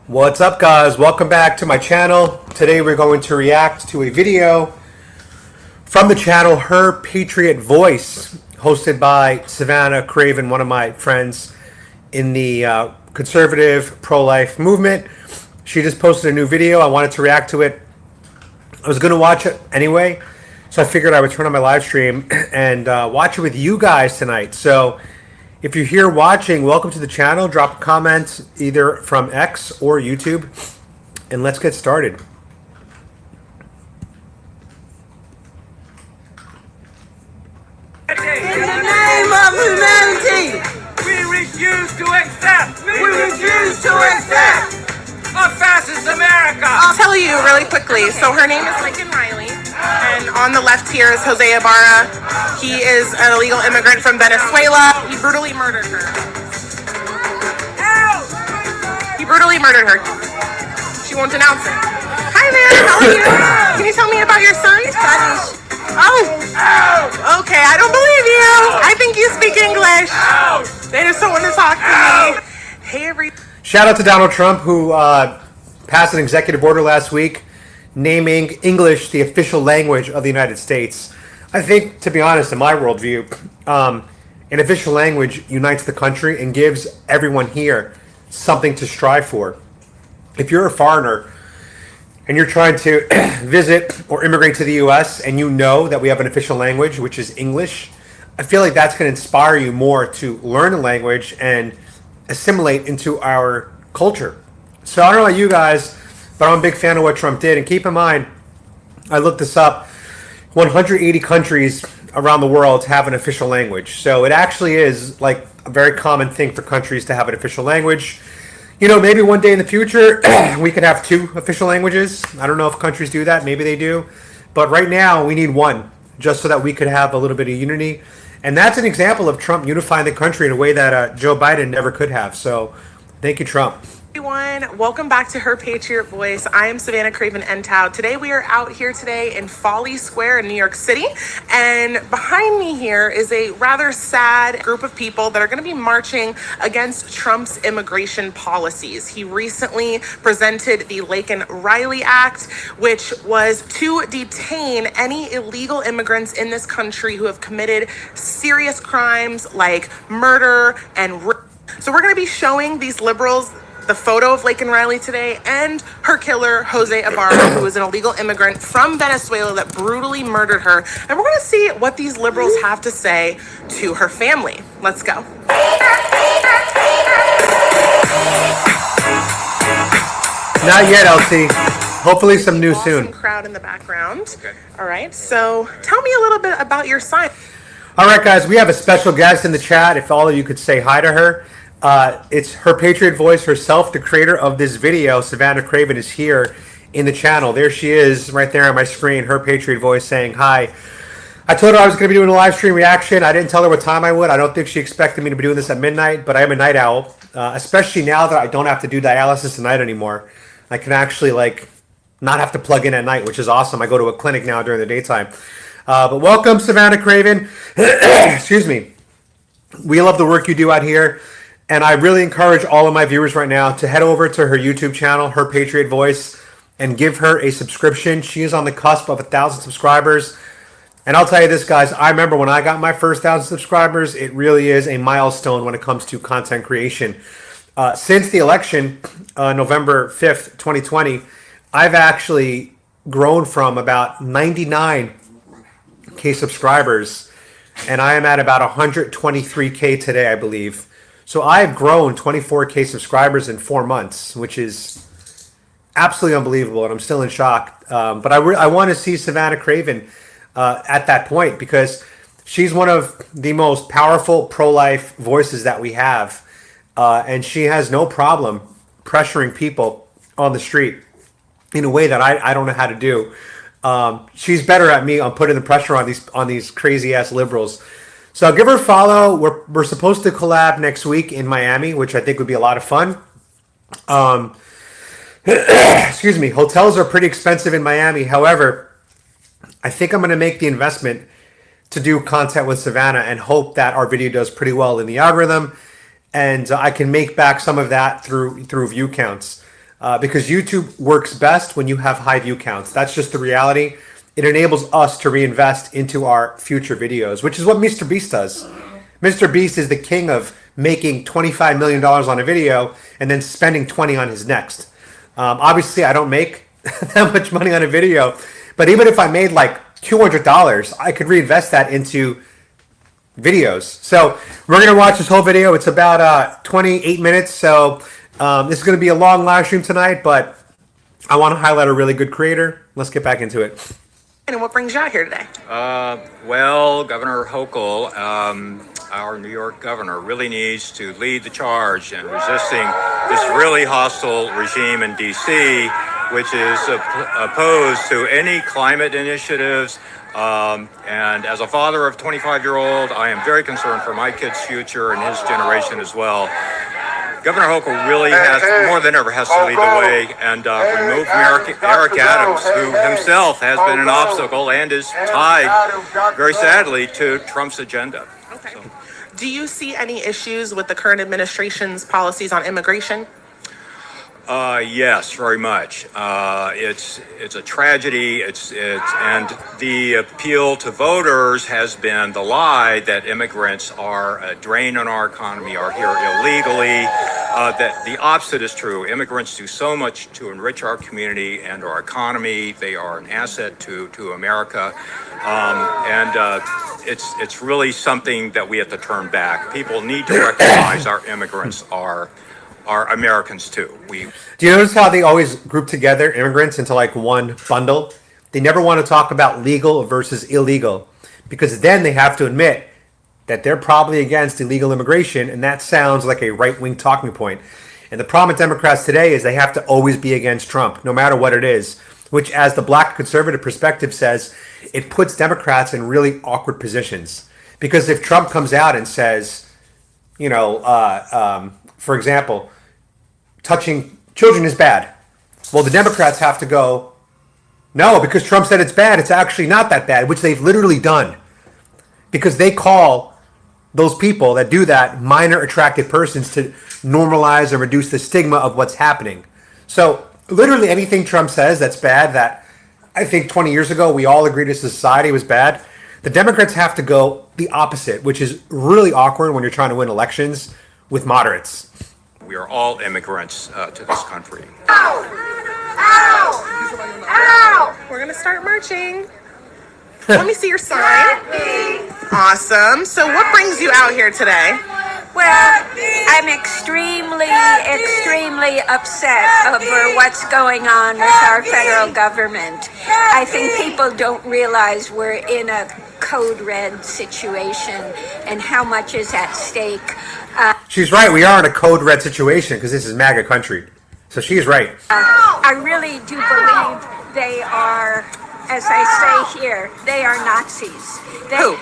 What's up, guys? Welcome back to my channel. Today we're going to react to a video from the channel Her Patriot Voice, hosted by Savannah Craven, one of my friends in the conservative pro-life movement. She just posted a new video. I wanted to react to it. I was going to watch it anyway, so I figured I would turn on my live stream and watch it with you guys tonight. So if you're here watching, welcome to the channel. Drop a comment either from X or YouTube, and let's get started. In the name of humanity, We refuse to accept we refuse to accept. a fascist America! I'll tell you really quickly. So her name is Laken Riley, and on the left here is Jose Ibarra. He is an illegal immigrant from Venezuela. He brutally murdered her. He brutally murdered her. She won't denounce it. Hi there, how are you? Can you tell me about your son? Spanish. Oh, okay, I don't believe you. I think you speak English. They just don't want to talk to me. Hey, everybody. Shout out to Donald Trump, who passed an executive order last week naming English the official language of the United States. I think, to be honest, in my worldview, an official language unites the country and gives everyone here something to strive for. If you're a foreigner and you're trying to visit or immigrate to the U.S. and you know that we have an official language, which is English, I feel like that's going to inspire you more to learn the language and assimilate into our culture. So I don't know about you guys, but I'm a big fan of what Trump did. And keep in mind, I looked this up, 180 countries around the world have an official language. So it actually is like a very common thing for countries to have an official language. You know, maybe one day in the future, we could have two official languages. I don't know if countries do that. Maybe they do. But right now, we need one, just so that we could have a little bit of unity. And that's an example of Trump unifying the country in a way that Joe Biden never could have. So thank you, Trump. Everyone, welcome back to Her Patriot Voice. I am Savannah Craven Entow. Today we are out here today in Folly Square in New York City, and behind me here is a rather sad group of people that are going to be marching against Trump's immigration policies. He recently presented the Laken Riley Act, which was to detain any illegal immigrants in this country who have committed serious crimes like murder and rape. So we're going to be showing these liberals the photo of Laken Riley today and her killer, Jose Ibarra, who is an illegal immigrant from Venezuela that brutally murdered her. And we're going to see what these liberals have to say to her family. Let's go. Not yet, LT. Hopefully some news Awesome soon. crowd in the background. Okay. All right. So tell me a little bit about your sign. All right, guys, we have a special guest in the chat. If all of you could say hi to her. It's Her Patriot Voice herself, the creator of this video. Savannah Craven is here in the channel. There she is right there on my screen, Her Patriot Voice, saying hi. I told her I was going to be doing a live stream reaction. I didn't tell her what time I would. I don't think she expected me to be doing this at midnight, but I am a night owl, especially now that I don't have to do dialysis at night anymore. I can actually not have to plug in at night, which is awesome. I go to a clinic now during the daytime. But welcome, Savannah Craven. Excuse me. We love the work you do out here. And I really encourage all of my viewers right now to head over to her YouTube channel, Her Patriot Voice, and give her a subscription. She is on the cusp of 1,000 subscribers. And I'll tell you this, guys, I remember when I got my first 1,000 subscribers, it really is a milestone when it comes to content creation. Since the election, November 5th, 2020, I've actually grown from about 99K subscribers, and I am at about 123K today, I believe. So I've grown 24K subscribers in 4 months, which is absolutely unbelievable, and I'm still in shock. But I want to see Savannah Craven at that point, because she's one of the most powerful pro-life voices that we have, and she has no problem pressuring people on the street in a way that I don't know how to do. She's better at me on putting the pressure on these crazy ass liberals. So give her a follow. We're supposed to collab next week in Miami, which I think would be a lot of fun. Excuse me. Hotels are pretty expensive in Miami. However, I think I'm going to make the investment to do content with Savannah and hope that our video does pretty well in the algorithm, and I can make back some of that through view counts. because YouTube works best when you have high view counts. That's just the reality. It enables us to reinvest into our future videos, which is what Mr. Beast does. Mr. Beast is the king of making $25 million on a video and then spending 20 on his next. Obviously, I don't make that much money on a video, but even if I made like $200, I could reinvest that into videos. So we're going to watch this whole video. It's about 28 minutes. So this is going to be a long live stream tonight, but I want to highlight a really good creator. Let's get back into it. And what brings you out here today? Well, Governor Hochul, our New York governor, really needs to lead the charge in resisting this really hostile regime in D.C., which is opposed to any climate initiatives. And as a father of a 25-year-old, I am very concerned for my kid's future and his generation as well. Governor Hochul really has, more than ever, has to lead the way and remove Eric Adams, who himself has been an obstacle and is tied, very sadly, to Trump's agenda. Okay. So. Do you see any issues with the current administration's policies on immigration? Yes, very much. It's a tragedy. And the appeal to voters has been the lie that immigrants are a drain on our economy, are here illegally. That the opposite is true. Immigrants do so much to enrich our community and our economy. They are an asset to America, it's really something that we have to turn back. People need to recognize our immigrants are Americans too. Do you notice how they always group together immigrants into like one bundle? They never want to talk about legal versus illegal, because then they have to admit that they're probably against illegal immigration, and that sounds like a right-wing talking point. And the problem with Democrats today is they have to always be against Trump, no matter what it is, which, as the black conservative perspective says, it puts Democrats in really awkward positions. Because if Trump comes out and says, you know, for example, touching children is bad, well, the Democrats have to go, no, because Trump said it's bad, it's actually not that bad, which they've literally done. Because they call those people that do that minor attracted persons to normalize and reduce the stigma of what's happening. So literally anything Trump says that's bad, that I think 20 years ago we all agreed as a society was bad, the Democrats have to go the opposite, which is really awkward when you're trying to win elections with moderates. We are all immigrants to this country. Ow! Ow! Ow! We're going to start marching. Let me see your sign. Awesome. So what brings you out here today? Well, I'm extremely upset over what's going on with our federal government. I think people don't realize we're in a code red situation and how much is at stake. She's right. We are in a code red situation because this is MAGA country. So she's right. I really do believe they are, as I say here, they are Nazis. Who?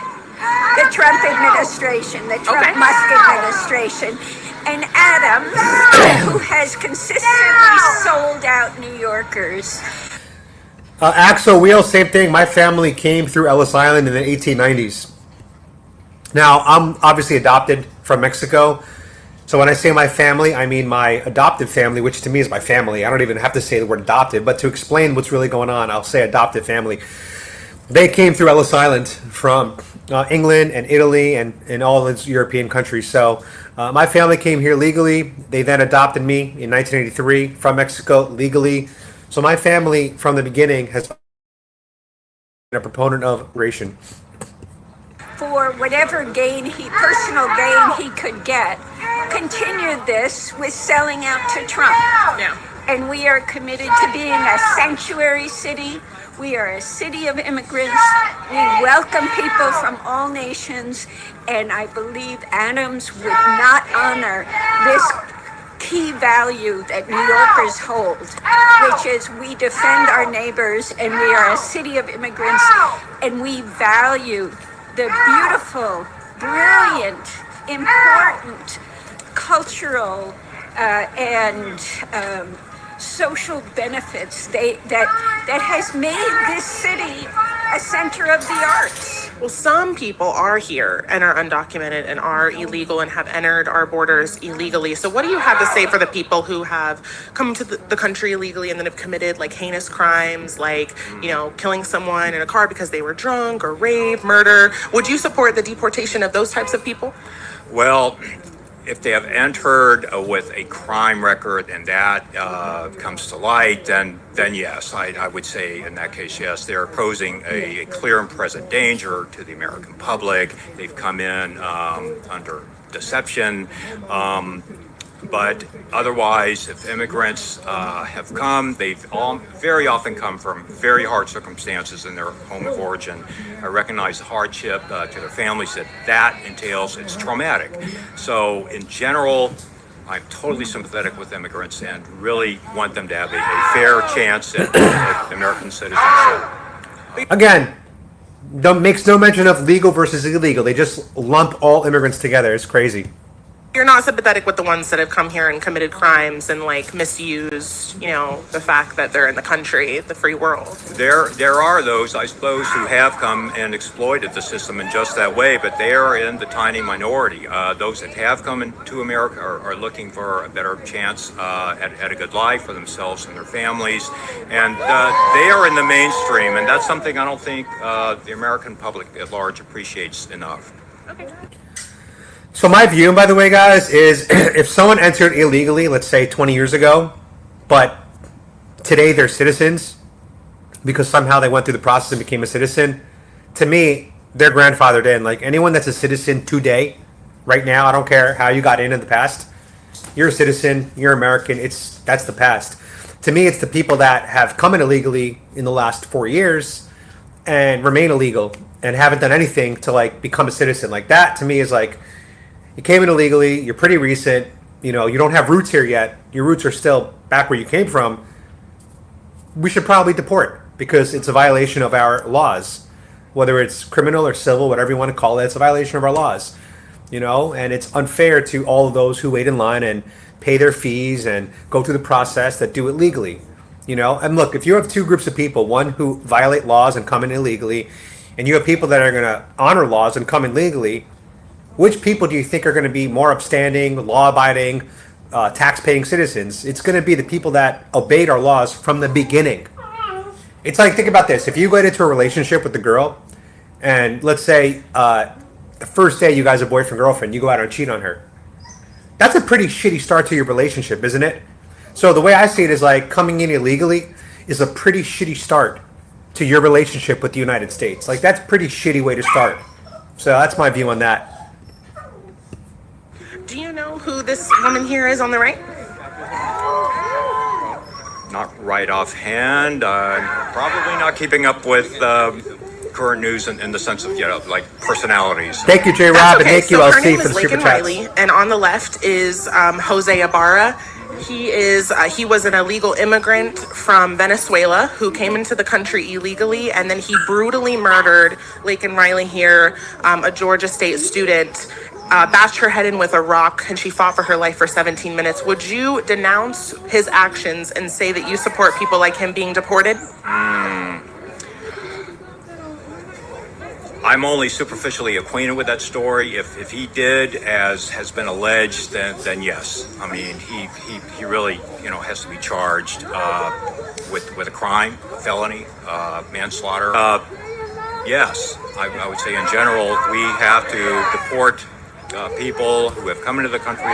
The Trump administration, the Trump-Musk administration, and Adams, who has consistently sold out New Yorkers. Axel Wheel, same thing. My family came through Ellis Island in the 1890s. Now, I'm obviously adopted from Mexico. So when I say my family, I mean my adopted family, which to me is my family. I don't even have to say the word adopted, but to explain what's really going on, I'll say adopted family. They came through Ellis Island from England and Italy and all those European countries. So my family came here legally. They then adopted me in 1983 from Mexico legally. So my family from the beginning has been a proponent of immigration. For whatever personal gain he could get, continued this with selling out to Trump. Yeah. And we are committed to being a sanctuary city. We are a city of immigrants. We welcome people from all nations. And I believe Adams would not honor this key value that New Yorkers hold, which is we defend our neighbors and we are a city of immigrants and we value the beautiful, brilliant, important cultural and social benefits that has made this city a center of the arts. Well, some people are here and are undocumented and are illegal and have entered our borders illegally. So, what do you have to say for the people who have come to the country illegally and then have committed like heinous crimes, like, killing someone in a car because they were drunk, or rape, murder? Would you support the deportation of those types of people? Well, if they have entered with a crime record and that comes to light, then yes, I would say in that case, yes, they're posing a clear and present danger to the American public. They've come in under deception. But otherwise, if immigrants have come, they've all very often come from very hard circumstances in their home of origin. I recognize the hardship to their families that entails. It's traumatic. So in general, I'm totally sympathetic with immigrants and really want them to have a fair chance at American citizenship. Again, makes no mention of legal versus illegal. They just lump all immigrants together. It's crazy. You're not sympathetic with the ones that have come here and committed crimes and like misused, the fact that they're in the country, the free world. There are those, I suppose, who have come and exploited the system in just that way, but they are in the tiny minority. Those that have come into America are looking for a better chance at a good life for themselves and their families, and they are in the mainstream, and that's something I don't think the American public at large appreciates enough. Okay. So my view, by the way, guys, is if someone entered illegally, let's say 20 years ago, but today they're citizens because somehow they went through the process and became a citizen, to me, they're grandfathered in. Like anyone that's a citizen today, right now, I don't care how you got in the past, you're a citizen, you're American, that's the past. To me, it's the people that have come in illegally in the last 4 years and remain illegal and haven't done anything to like become a citizen. Like that, to me, is like, you came in illegally, you're pretty recent, you don't have roots here yet, your roots are still back where you came from, we should probably deport because it's a violation of our laws. Whether it's criminal or civil, whatever you want to call it, it's a violation of our laws. And it's unfair to all of those who wait in line and pay their fees and go through the process that do it legally. And look, if you have two groups of people, one who violate laws and come in illegally, and you have people that are going to honor laws and come in legally, which people do you think are going to be more upstanding, law-abiding, tax-paying citizens? It's going to be the people that obeyed our laws from the beginning. It's like, think about this. If you get into a relationship with the girl, and let's say the first day you guys are boyfriend-girlfriend, you go out and cheat on her. That's a pretty shitty start to your relationship, isn't it? So the way I see it is like coming in illegally is a pretty shitty start to your relationship with the United States. Like that's a pretty shitty way to start. So that's my view on that. Do you know who this woman here is on the right? Not right offhand. Probably not keeping up with current news in the sense of like personalities. Thank you, J. Rob, and thank you, her LC, name for is the super Laken chats. Riley, and on the left is Jose Ibarra. He was an illegal immigrant from Venezuela who came into the country illegally, and then he brutally murdered Laken Riley here, a Georgia State student. Bashed her head in with a rock, and she fought for her life for 17 minutes. Would you denounce his actions and say that you support people like him being deported? I'm only superficially acquainted with that story. If he did, as has been alleged, then yes. I mean, he really has to be charged with a crime, felony, manslaughter. Yes, I would say in general we have to deport people who have come into the country,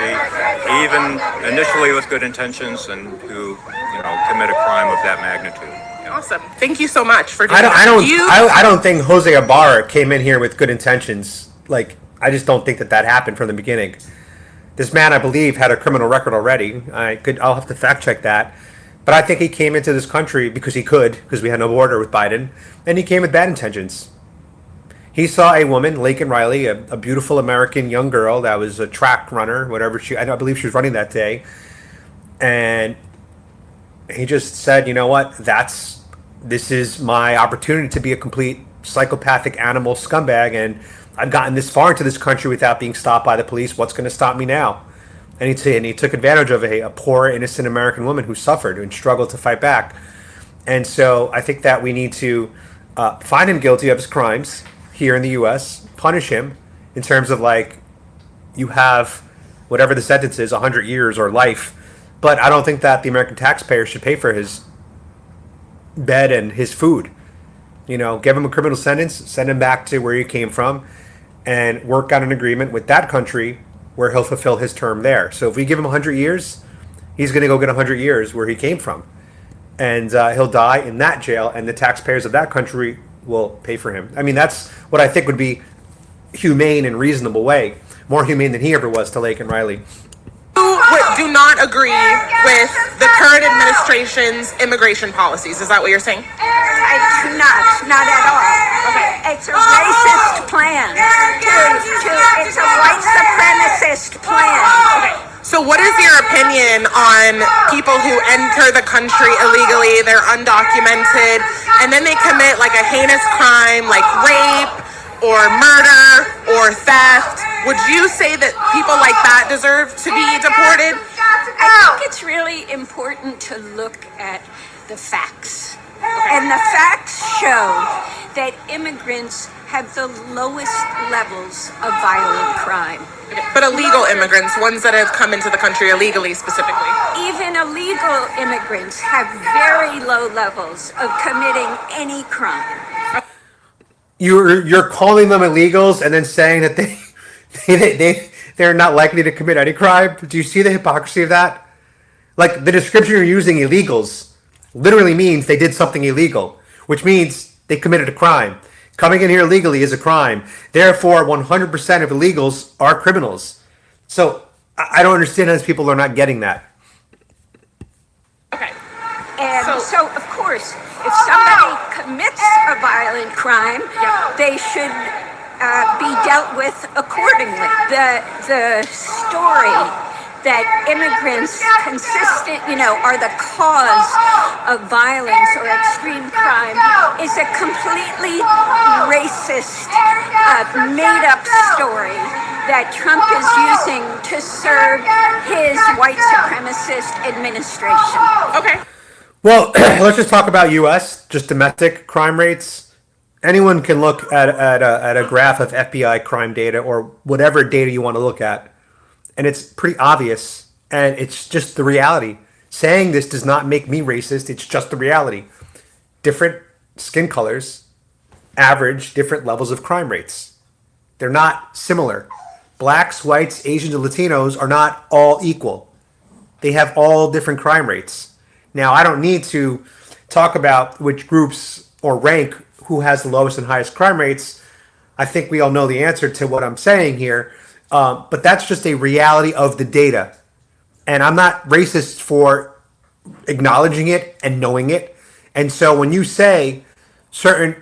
even initially with good intentions, and who commit a crime of that magnitude. Yeah. Awesome. Thank you so much for doing I don't think Jose Ibarra came in here with good intentions. Like, I just don't think that happened from the beginning. This man, I believe, had a criminal record already. I'll have to fact check that. But I think he came into this country because he could, because we had no border with Biden, and he came with bad intentions. He saw a woman, Laken Riley, a beautiful American young girl that was a track runner, whatever I believe she was running that day. And he just said, you know what, this is my opportunity to be a complete psychopathic animal scumbag, and I've gotten this far into this country without being stopped by the police. What's going to stop me now? And he took advantage of a poor, innocent American woman who suffered and struggled to fight back. And so I think that we need to find him guilty of his crimes. here in the U.S., punish him in terms of like you have whatever the sentence is, 100 years or life. But I don't think that the American taxpayer should pay for his bed and his food. You know, give him a criminal sentence, send him back to where he came from, and work out an agreement with that country where he'll fulfill his term there. So if we give him 100 years, he's going to go get 100 years where he came from. And he'll die in that jail, and the taxpayers of that country will pay for him. I mean, that's what I think would be humane and reasonable way. More humane than he ever was to Laken Riley. Do not agree with the current administration's immigration policies. Is that what you're saying? I do not at all. Okay. It's a racist plan. It's a white supremacist plan. Okay. So what is your opinion on people who enter the country illegally, they're undocumented, and then they commit like a heinous crime like rape or murder or theft? Would you say that people like that deserve to be deported? I think it's really important to look at the facts. And the facts show that immigrants have the lowest levels of violent crime. But illegal immigrants, ones that have come into the country illegally specifically. Even illegal immigrants have very low levels of committing any crime. You're calling them illegals and then saying that they're not likely to commit any crime. Do you see the hypocrisy of that? Like, the description you're using, illegals, literally means they did something illegal, which means they committed a crime. Coming in here illegally is a crime. Therefore, 100% of illegals are criminals. So I don't understand how these people are not getting that. Okay. And so of course, if somebody commits a violent crime, they should be dealt with accordingly. The story that immigrants are the cause of violence or extreme crime is a completely racist, made-up story that Trump is using to serve his white supremacist administration. Okay. Well, let's just talk about U.S., just domestic crime rates. Anyone can look at a graph of FBI crime data or whatever data you want to look at, and it's pretty obvious, and it's just the reality. Saying this does not make me racist, it's just the reality. Different skin colors average different levels of crime rates. They're not similar. Blacks, whites, Asians, and Latinos are not all equal. They have all different crime rates. Now, I don't need to talk about which groups or rank who has the lowest and highest crime rates. I think we all know the answer to what I'm saying here. But that's just a reality of the data. And I'm not racist for acknowledging it and knowing it. And so when you say certain,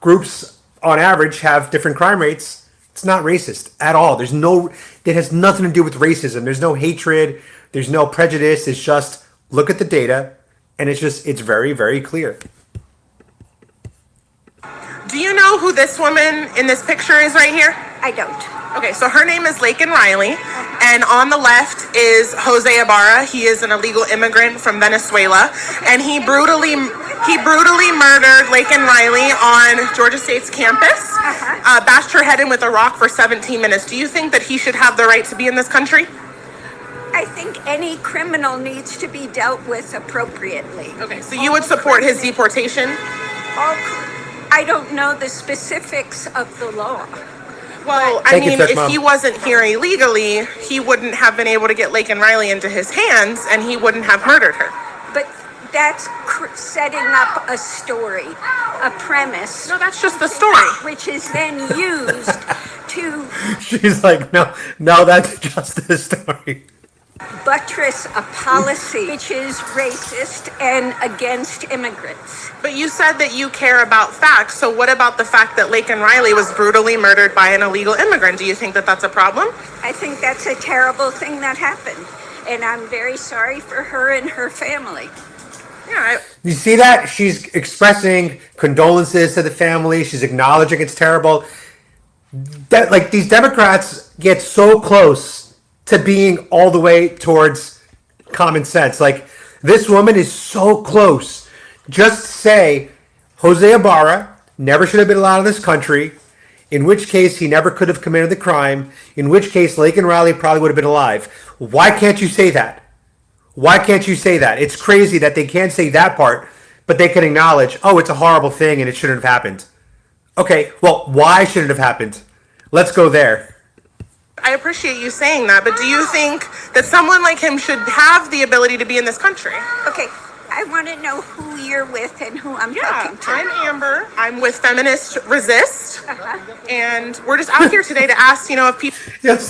groups on average have different crime rates, it's not racist at all. It has nothing to do with racism. There's no hatred. There's no prejudice. It's just look at the data, and it's very, very clear. Do you know who this woman in this picture is right here? I don't. Okay, so her name is Laken Riley, and on the left is Jose Ibarra. He is an illegal immigrant from Venezuela, and he brutally murdered Laken Riley on Georgia State's campus, bashed her head in with a rock for 17 minutes. Do you think that he should have the right to be in this country? I think any criminal needs to be dealt with appropriately. Okay, so you would support his deportation? I don't know the specifics of the law. Well, I mean, if he wasn't here illegally, he wouldn't have been able to get Laken Riley into his hands, and he wouldn't have murdered her. But that's setting up a story, a premise. No, that's just the story. Which is then used to... She's like, no, that's just the story. Buttress a policy which is racist and against immigrants. But you said that you care about facts, so what about the fact that Laken Riley was brutally murdered by an illegal immigrant? Do you think that that's a problem? I think that's a terrible thing that happened, and I'm very sorry for her and her family. Yeah. You see that? She's expressing condolences to the family. She's acknowledging it's terrible. These Democrats get so close to being all the way towards common sense. Like, this woman is so close. Just say Jose Ibarra never should have been allowed in this country. in which case he never could have committed the crime, in which case Laken Riley probably would have been alive. Why can't you say that? Why can't you say that? It's crazy that they can't say that part, but they can acknowledge, oh, it's a horrible thing and it shouldn't have happened. Okay, well, why should it have happened? Let's go there. I appreciate you saying that, but do you think that someone like him should have the ability to be in this country? Okay, I want to know who you're with and who I'm talking to. I'm Amber. I'm with Feminist Resist, and we're just out here today to ask, if people. Yes,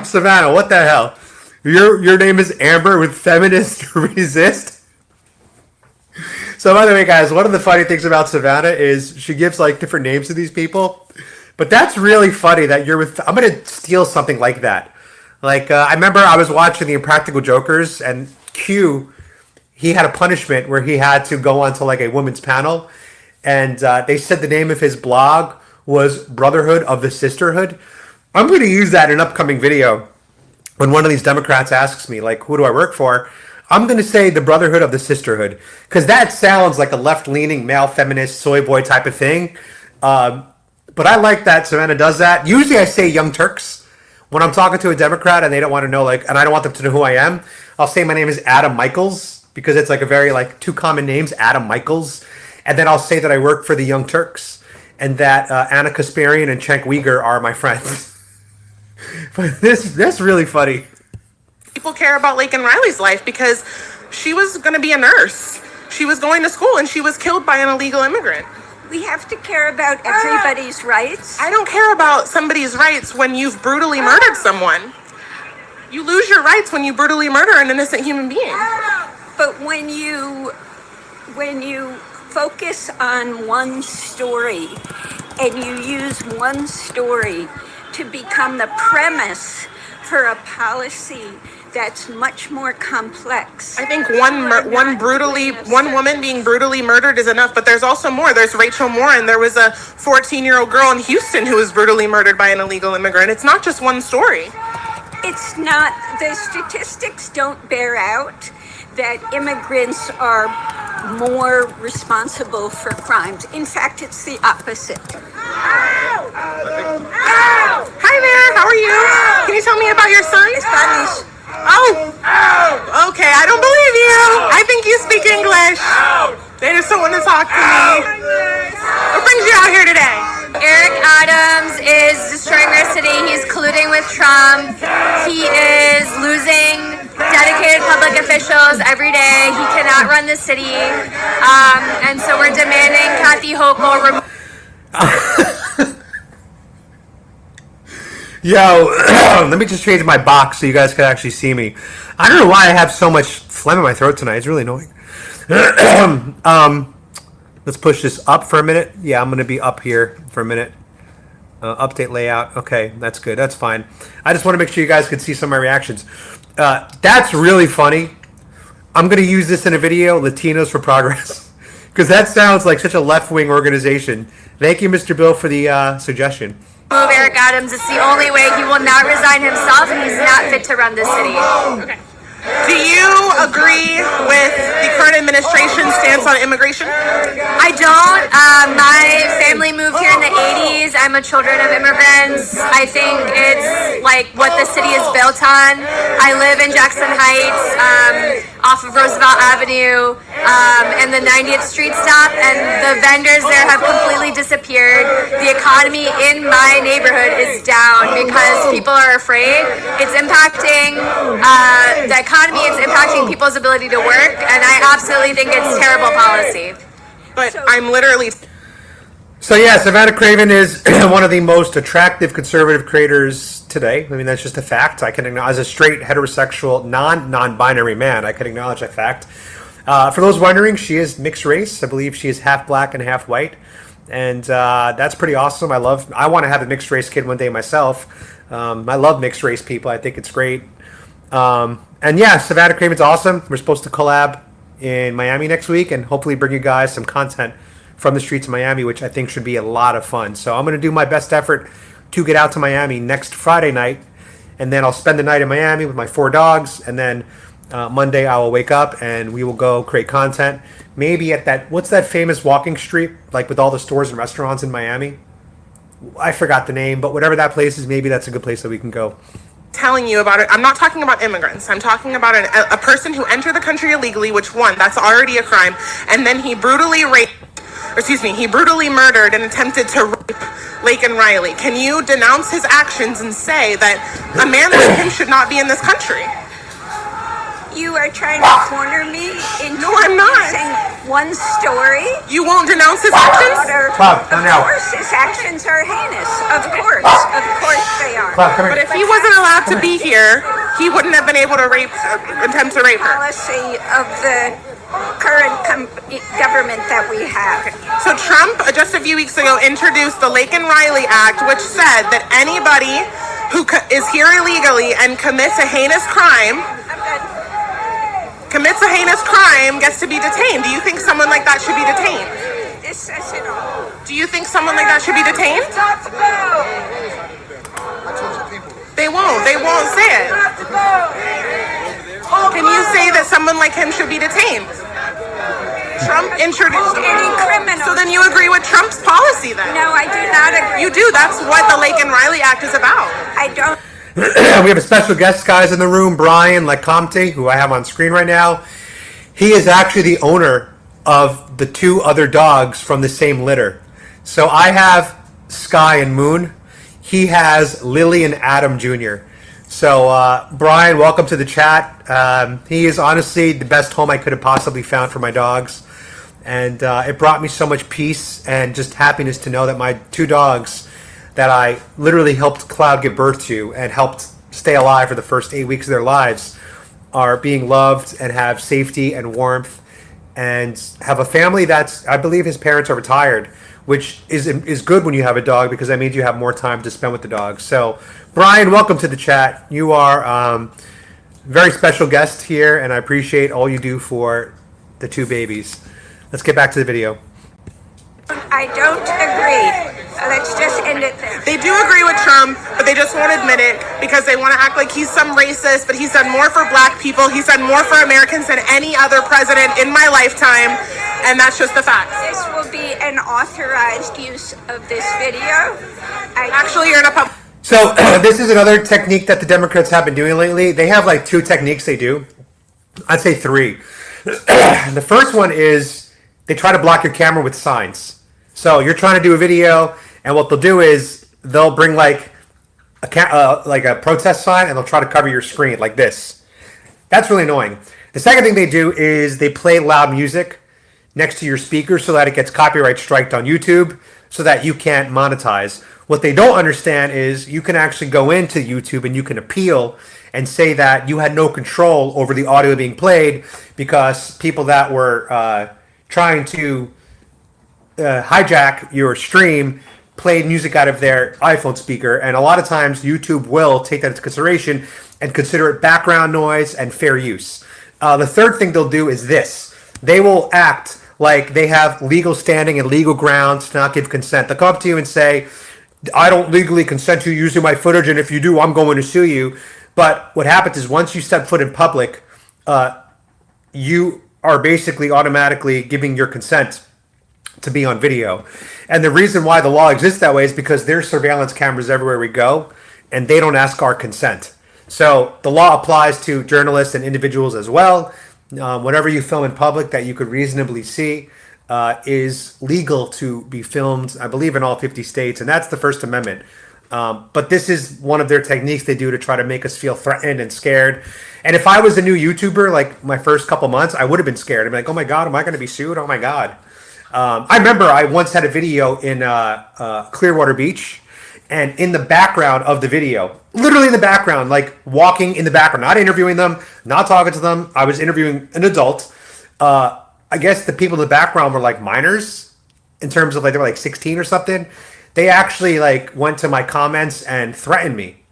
Savannah, what the hell? Your name is Amber with Feminist Resist? So by the way, guys, one of the funny things about Savannah is she gives like different names to these people. But that's really funny that you're with. I'm gonna steal something like that. Like I remember I was watching The Impractical Jokers, and Q, he had a punishment where he had to go onto like a women's panel, and they said the name of his blog was Brotherhood of the Sisterhood. I'm gonna use that in an upcoming video when one of these Democrats asks me like, who do I work for? I'm gonna say the Brotherhood of the Sisterhood because that sounds like a left-leaning male feminist soy boy type of thing. But I like that Savannah does that. Usually I say Young Turks when I'm talking to a Democrat and they don't want to know, like, and I don't want them to know who I am. I'll say my name is Adam Michaels because it's like a very, like, two common names, Adam Michaels. And then I'll say that I work for the Young Turks and that Anna Kasparian and Cenk Uyghur are my friends. But that's really funny. People care about Laken Riley's life because she was going to be a nurse. She was going to school and she was killed by an illegal immigrant. We have to care about everybody's rights. I don't care about somebody's rights when you've brutally murdered someone. You lose your rights when you brutally murder an innocent human being. But when you focus on one story and you use one story to become the premise for a policy that's much more complex. I think one woman being brutally murdered is enough, but there's also more. There's Rachel Morin. There was a 14-year-old girl in Houston who was brutally murdered by an illegal immigrant. It's not just one story. It's not, the statistics don't bear out that immigrants are more responsible for crimes. In fact, it's the opposite. Hi there, how are you? Can you tell me about your son? Spanish. Oh, okay, I don't believe you. I think you speak English. They just don't want to talk to me. What brings you out here today? Eric Adams is destroying our city. He's colluding with Trump. He is losing dedicated public officials every day. He cannot run the city. And so we're demanding Kathy Hochul remove. Yo, let me just change my box so you guys can actually see me. I don't know why I have so much phlegm in my throat tonight. It's really annoying. Let's push this up for a minute. Yeah, I'm going to be up here for a minute. Update layout. Okay, that's good. That's fine. I just want to make sure you guys can see some of my reactions. That's really funny. I'm going to use this in a video, Latinos for Progress. Because that sounds like such a left-wing organization. Thank you, Mr. Bill, for the suggestion. Remove Eric Adams. It's the only way. He will not resign himself, and he's not fit to run the city. Okay. Do you agree with the current administration's stance on immigration? I don't. My family moved here in the 80s. I'm a children of immigrants. I think it's like what the city is built on. I live in Jackson Heights, off of Roosevelt Avenue, and the 90th Street stop, and the vendors there have completely disappeared. The economy in my neighborhood is down because people are afraid. It's impacting the economy, it's impacting people's ability to work, and I absolutely think it's terrible policy. But I'm literally... So yeah, Savannah Craven is one of the most attractive conservative creators today. I mean, that's just a fact. I can acknowledge, as a straight, heterosexual, non-binary man, I can acknowledge that fact. For those wondering, she is mixed race. I believe she is half black and half white. And that's pretty awesome. I want to have a mixed race kid one day myself. I love mixed race people. I think it's great. And yeah, Savannah Craven's awesome. We're supposed to collab in Miami next week and hopefully bring you guys some content from the streets of Miami, which I think should be a lot of fun. So I'm going to do my best effort to get out to Miami next Friday night, and then I'll spend the night in Miami with my 4 dogs, and then Monday I will wake up and we will go create content. Maybe at that, what's that famous walking street, like with all the stores and restaurants in Miami? I forgot the name, but whatever that place is, maybe that's a good place that we can go. Telling you about it. I'm not talking about immigrants. I'm talking about a person who entered the country illegally, which one, that's already a crime, and then he brutally murdered and attempted to rape Laken Riley. Can you denounce his actions and say that a man like him should not be in this country? You are trying to corner me into No, I'm not. saying one story. You won't denounce his actions? Bob, Of now. course, his actions are heinous. Of course they are. Bob, come But here. if he wasn't allowed to be here, he wouldn't have been able to attempt to rape her. Policy of the current government that we have. So Trump, just a few weeks ago, introduced the Laken Riley Act, which said that anybody who is here illegally and commits a heinous crime gets to be detained. Do you think someone like that should be detained? This says it all. Do you think someone like that should be detained? They won't say it. Can you say that someone like him should be detained? Trump introduced Any criminal. So then you agree with Trump's policy then? No, I do not agree. You do. That's what the Laken Riley Act is about. I don't. We have a special guest, guys, in the room, Brian Lecomte, who I have on screen right now. He is actually the owner of the two other dogs from the same litter. So I have Sky and Moon. He has Lily and Adam Jr. So, Brian, welcome to the chat. He is honestly the best home I could have possibly found for my dogs. And it brought me so much peace and just happiness to know that my two dogs that I literally helped Cloud give birth to and helped stay alive for the first 8 weeks of their lives are being loved and have safety and warmth and have a family that's, I believe his parents are retired, which is good when you have a dog because that means you have more time to spend with the dog. So, Brian, welcome to the chat. You are very special guest here, and I appreciate all you do for the two babies. Let's get back to the video. I don't agree. Let's just end it there. They do agree with Trump, but they just won't admit it because they want to act like he's some racist, but he's done more for black people. He's done more for Americans than any other president in my lifetime, and that's just the fact. This will be an authorized use of this video. Actually, you're in a public... So this is another technique that the Democrats have been doing lately. They have like two techniques they do. I'd say three. The first one is they try to block your camera with signs. So you're trying to do a video, and what they'll do is they'll bring like a protest sign, and they'll try to cover your screen like this. That's really annoying. The second thing they do is they play loud music next to your speaker so that it gets copyright striked on YouTube so that you can't monetize. What they don't understand is you can actually go into YouTube and you can appeal and say that you had no control over the audio being played because people that were trying to hijack your stream played music out of their iPhone speaker, and a lot of times YouTube will take that into consideration and consider it background noise and fair use. The third thing they'll do is this. They will act like they have legal standing and legal grounds to not give consent. They'll come up to you and say, I don't legally consent to you using my footage, and if you do, I'm going to sue you. But what happens is once you step foot in public, you are basically automatically giving your consent to be on video. And the reason why the law exists that way is because there's surveillance cameras everywhere we go, and they don't ask our consent. So the law applies to journalists and individuals as well. Whatever you film in public that you could reasonably see is legal to be filmed, I believe, in all 50 states, and that's the First Amendment. But this is one of their techniques they do to try to make us feel threatened and scared. And if I was a new YouTuber, like my first couple months, I would have been scared. I'd be like, oh my God, am I going to be sued? Oh my God. I remember I once had a video in Clearwater Beach, and in the background of the video, literally in the background, like walking in the background, not interviewing them, not talking to them, I was interviewing an adult. I guess the people in the background were like minors in terms of like they were like 16 or something. They actually like went to my comments and threatened me.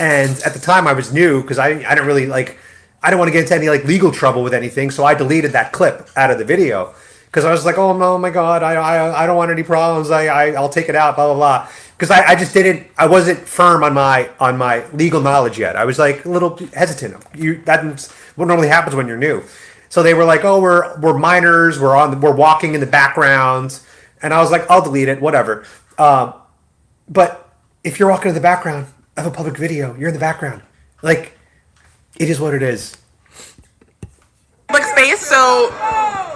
And at the time I was new because I didn't really like, I didn't want to get into any like legal trouble with anything. So I deleted that clip out of the video because I was like, oh no, my God, I don't want any problems. I'll take it out, blah, blah, blah. Because I wasn't firm on my legal knowledge yet. I was like a little hesitant. That's what normally happens when you're new. So they were like, "Oh, we're minors. We're walking in the background," and I was like, "I'll delete it, whatever." But if you're walking in the background of a public video, you're in the background. Like, it is what it is. Public space, so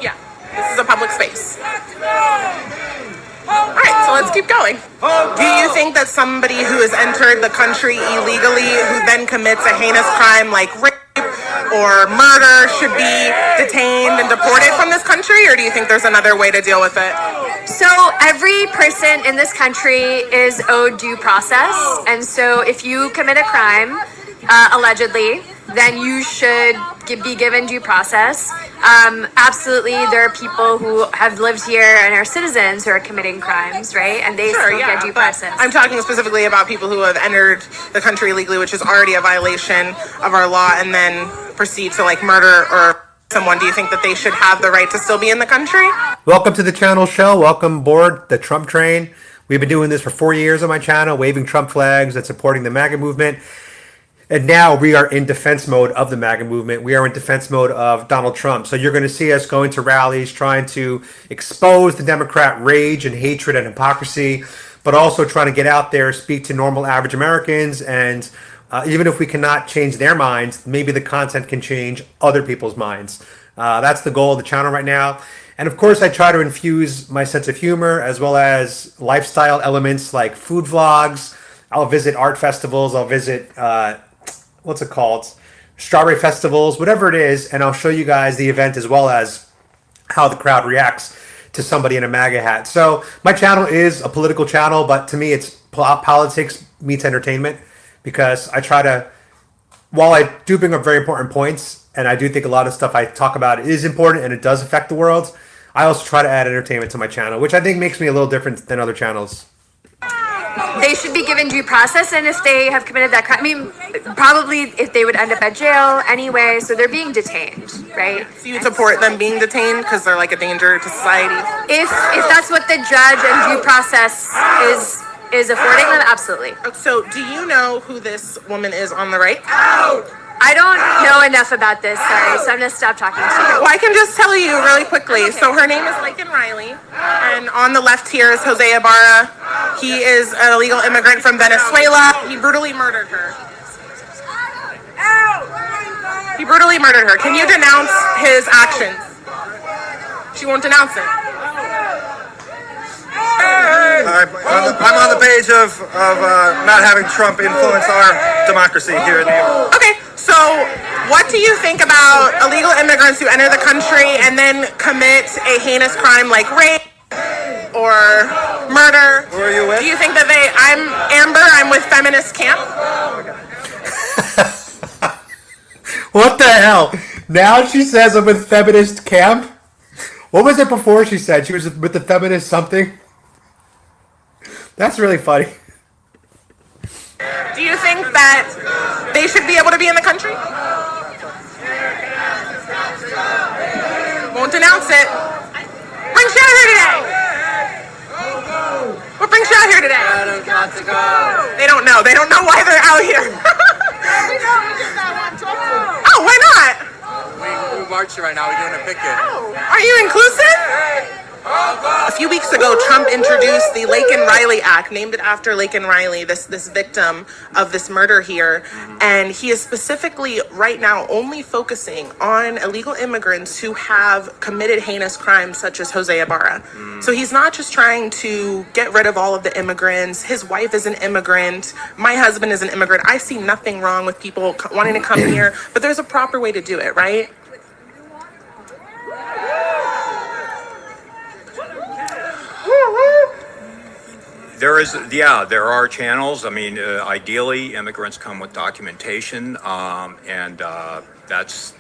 yeah, this is a public space. All right, so let's keep going. Do you think that somebody who has entered the country illegally, who then commits a heinous crime like rape or murder, should be detained and deported from this country, or do you think there's another way to deal with it? So every person in this country is owed due process, and so if you commit a crime, allegedly, then you should be given due process. Absolutely, there are people who have lived here and are citizens who are committing crimes, right? And they still get due process. I'm talking specifically about people who have entered the country illegally, which is already a violation of our law, and then proceed to like murder or someone. Do you think that they should have the right to still be in the country? Welcome to the channel show. Welcome aboard the Trump train. We've been doing this for 4 years on my channel, waving Trump flags and supporting the MAGA movement. And now we are in defense mode of the MAGA movement. We are in defense mode of Donald Trump. So you're going to see us going to rallies, trying to expose the Democrat rage and hatred and hypocrisy, but also trying to get out there, speak to normal average Americans. And even if we cannot change their minds, maybe the content can change other people's minds. That's the goal of the channel right now. And of course, I try to infuse my sense of humor as well as lifestyle elements like food vlogs. I'll visit art festivals. I'll visit what's it called? Strawberry festivals, whatever it is, and I'll show you guys the event as well as how the crowd reacts to somebody in a MAGA hat. So my channel is a political channel, but to me it's politics meets entertainment, because I try to, while I do bring up very important points, and I do think a lot of stuff I talk about is important and it does affect the world, I also try to add entertainment to my channel, which I think makes me a little different than other channels. They should be given due process, and if they have committed that crime, I mean, probably if they would end up at jail anyway, so they're being detained, right? So you support them being detained because they're like a danger to society? If that's what the judge and due process is affording them, absolutely. So do you know who this woman is on the right? I don't know enough about this, sorry, so I'm gonna stop talking to you. Well, I can just tell you really quickly. Okay. So her name is Laken Riley, and on the left here is Jose Ibarra. He is an illegal immigrant from Venezuela. He brutally murdered her. He brutally murdered her. Can you denounce his actions? She won't denounce it. I'm on the page of not having Trump influence our democracy here in New York. Okay, so what do you think about illegal immigrants who enter the country and then commit a heinous crime like rape or murder? Who are you with? Do you think that I'm Amber, I'm with feminist camp. What the hell? Now she says I'm with feminist camp? What was it before she said? She was with the feminist something? That's really funny. Do you think that they should be able to be in the country? Won't denounce it. Bring Shad here today. What brings Shad here today? They don't know. They don't know why they're out here. Oh, why not? We're marching right now. We're doing a picket. Oh, are you inclusive? A few weeks ago, Trump introduced the Laken Riley Act, named it after Laken Riley, this victim of this murder here. And he is specifically right now only focusing on illegal immigrants who have committed heinous crimes such as Jose Ibarra. So he's not just trying to get rid of all of the immigrants. His wife is an immigrant. My husband is an immigrant. I see nothing wrong with people wanting to come here, but there's a proper way to do it, right? There are channels. I mean, ideally, immigrants come with documentation, and that's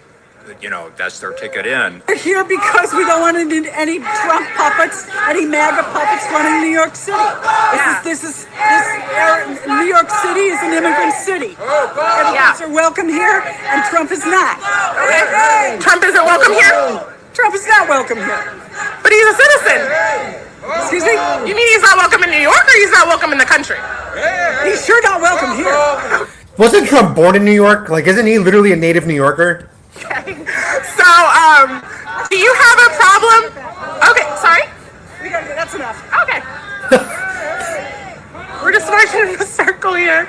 their ticket in. We're here because we don't want any Trump puppets, any MAGA puppets running New York City. New York City is an immigrant city. Immigrants are welcome here, and Trump is not. Okay. Trump isn't welcome here? Trump is not welcome here. But he's a citizen. Excuse me? You mean he's not welcome in New York, or he's not welcome in the country? He's sure not welcome here. Wasn't Trump born in New York? Like, isn't he literally a native New Yorker? Okay. So, do you have a problem? Okay, sorry? That's enough. Okay. We're just marching in a circle here.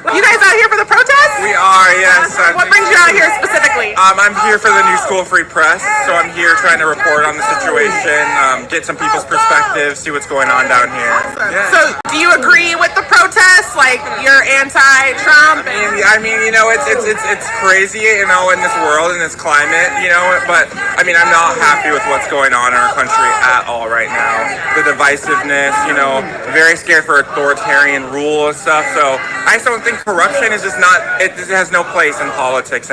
You guys out here for the protest? We are, yes. What brings you out here specifically? I'm here for the New School Free Press, so I'm here trying to report on the situation, get some people's perspectives, see what's going on down here. Yeah. So, do you agree with the protests? Like, you're anti-Trump? I mean, it's crazy, in this world, in this climate, but, I'm not happy with what's going on in our country at all right now. The divisiveness, very scared for authoritarian rule and stuff, so I just don't think corruption is just it has no place in politics.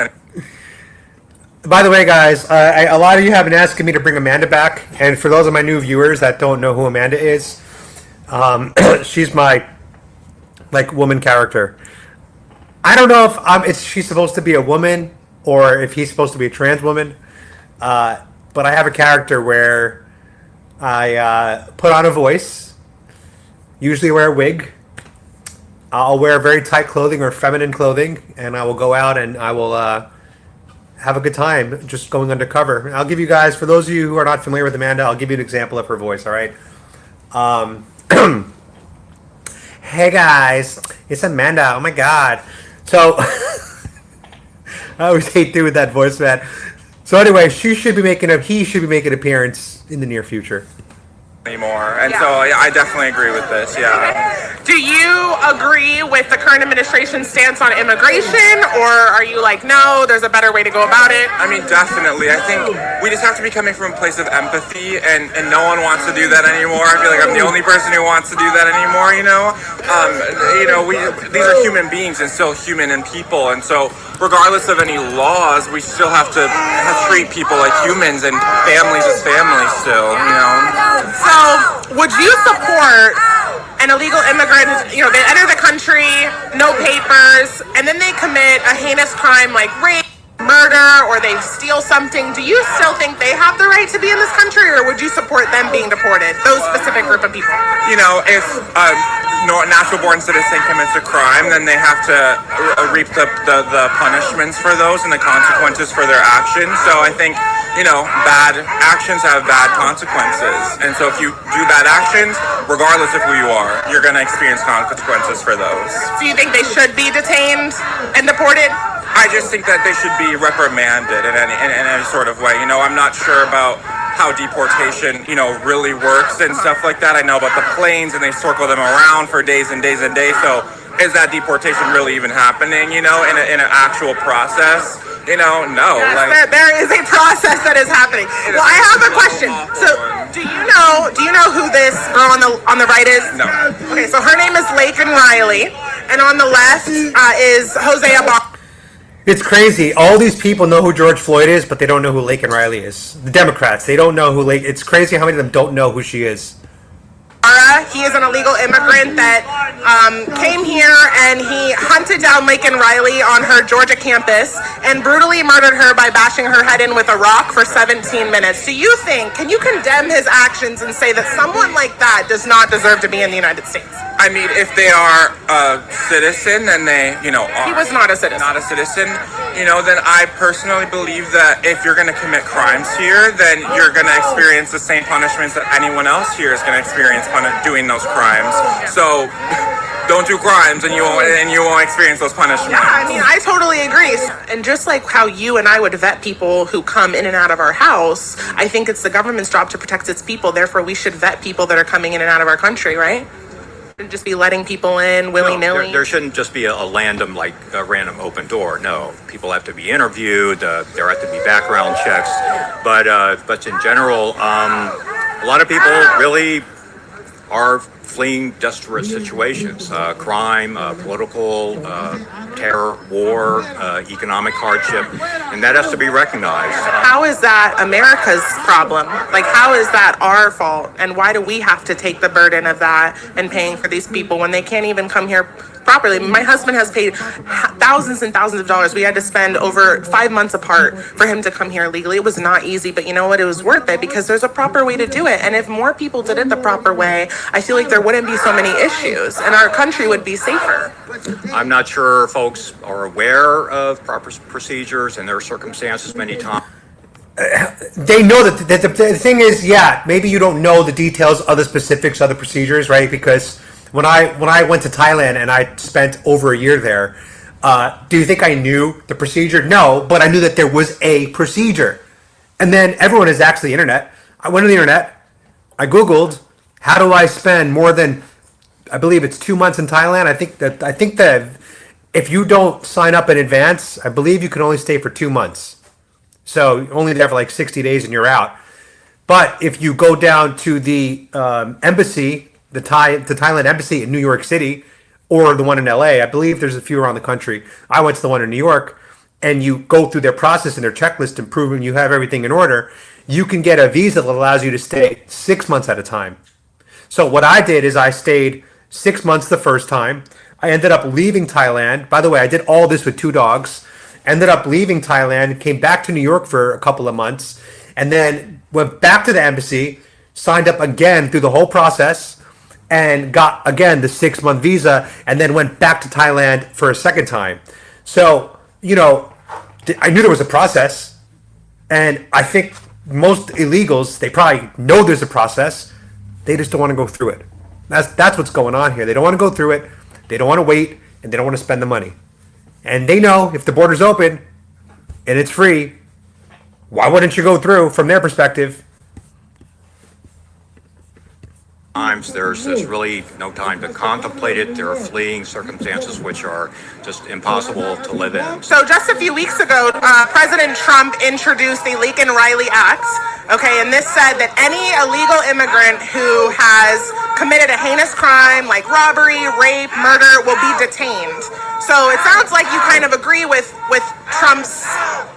By the way, guys, a lot of you have been asking me to bring Amanda back, and for those of my new viewers that don't know who Amanda is, she's my woman character. I don't know if she's supposed to be a woman or if he's supposed to be a trans woman, but I have a character where I put on a voice, usually wear a wig. I'll wear very tight clothing or feminine clothing, and I will go out and I will have a good time just going undercover. I'll give you guys, for those of you who are not familiar with Amanda, I'll give you an example of her voice, all right? Hey guys, it's Amanda. Oh my god. So, I always hate doing that voice, man. So anyway, he should be making an appearance in the near future. Anymore, and so I definitely agree with this. Yeah. Do you agree with the current administration's stance on immigration, or are you like, no, there's a better way to go about it? Definitely. I think we just have to be coming from a place of empathy, and no one wants to do that anymore. I feel like I'm the only person who wants to do that anymore. These are human beings and still human and people, and so regardless of any laws, we still have to treat people like humans and families as families still. So, would you support an illegal immigrant? They enter the country, no papers, and then they commit a heinous crime like rape, murder, or they steal something. Do you still think they have the right to be in this country, or would you support them being deported? Those specific group of people. If natural-born citizen commits a crime, then they have to reap the punishments for those and the consequences for their actions. So I think, bad actions have bad consequences. And so if you do bad actions, regardless of who you are, you're going to experience consequences for those. So you think they should be detained and deported? I just think that they should be reprimanded in any sort of way. I'm not sure about how deportation, really works and stuff like that. I know about the planes and they circle them around for days and days and days. So is that deportation really even happening, in an actual process? No. Yes, there is a process that is happening. Well, I have a question. So, do you know who this girl on the right is? No. Okay, so her name is Laken Riley, and on the left is Hosea Bar. It's crazy. All these people know who George Floyd is, but they don't know who Laken Riley is. The Democrats, they don't know who It's crazy how many of them don't know who she is. He is an illegal immigrant that came here and he hunted down Laken Riley on her Georgia campus and brutally murdered her by bashing her head in with a rock for 17 minutes. Can you condemn his actions and say that someone like that does not deserve to be in the United States? If they are a citizen, then they, He was not a citizen. Not a citizen, then I personally believe that if you're going to commit crimes here, then you're going to experience the same punishments that anyone else here is going to experience doing those crimes. So don't do crimes and you won't experience those punishments. Yeah, I totally agree. And just like how you and I would vet people who come in and out of our house, I think it's the government's job to protect its people. Therefore, we should vet people that are coming in and out of our country, right? Just be letting people in willy-nilly. No, there shouldn't just be a random open door. No, people have to be interviewed. There have to be background checks. But in general, a lot of people really are fleeing desperate situations, crime, political, terror, war, economic hardship, and that has to be recognized. How is that America's problem? How is that our fault? And why do we have to take the burden of that and paying for these people when they can't even come here properly? My husband has paid thousands and thousands of dollars. We had to spend over 5 months apart for him to come here legally. It was not easy, but you know what? It was worth it because there's a proper way to do it. And if more people did it the proper way, I feel like there wouldn't be so many issues and our country would be safer. I'm not sure folks are aware of proper procedures and their circumstances many times. They know that the thing is, maybe you don't know the details of the specifics of the procedures, right? Because when I went to Thailand and I spent over a year there, do you think I knew the procedure? No, but I knew that there was a procedure. And then everyone has access to the internet. I went to the internet. I Googled, how do I spend more than, I believe it's 2 months in Thailand. I think that if you don't sign up in advance, I believe you can only stay for 2 months. So you're only there for like 60 days and you're out. But if you go down to the embassy, the Thailand embassy in New York City, or the one in LA, I believe there's a few around the country. I went to the one in New York, and you go through their process and their checklist and proving you have everything in order. You can get a visa that allows you to stay 6 months at a time. So what I did is I stayed 6 months the first time. I ended up leaving Thailand. By the way, I did all this with 2 dogs. Ended up leaving Thailand, came back to New York for a couple of months, and then went back to the embassy, signed up again through the whole process, and got, again, the 6-month visa, and then went back to Thailand for a second time. So, I knew there was a process, and I think most illegals, they probably know there's a process. They just don't want to go through it. That's what's going on here. They don't want to go through it. They don't want to wait, and they don't want to spend the money. And they know if the border's open and it's free, why wouldn't you go through from their perspective? Times there's really no time to contemplate it. There are fleeing circumstances which are just impossible to live in. So just a few weeks ago, President Trump introduced the Laken Riley Act. Okay, and this said that any illegal immigrant who has committed a heinous crime like robbery, rape, murder will be detained. So it sounds like you kind of agree with Trump's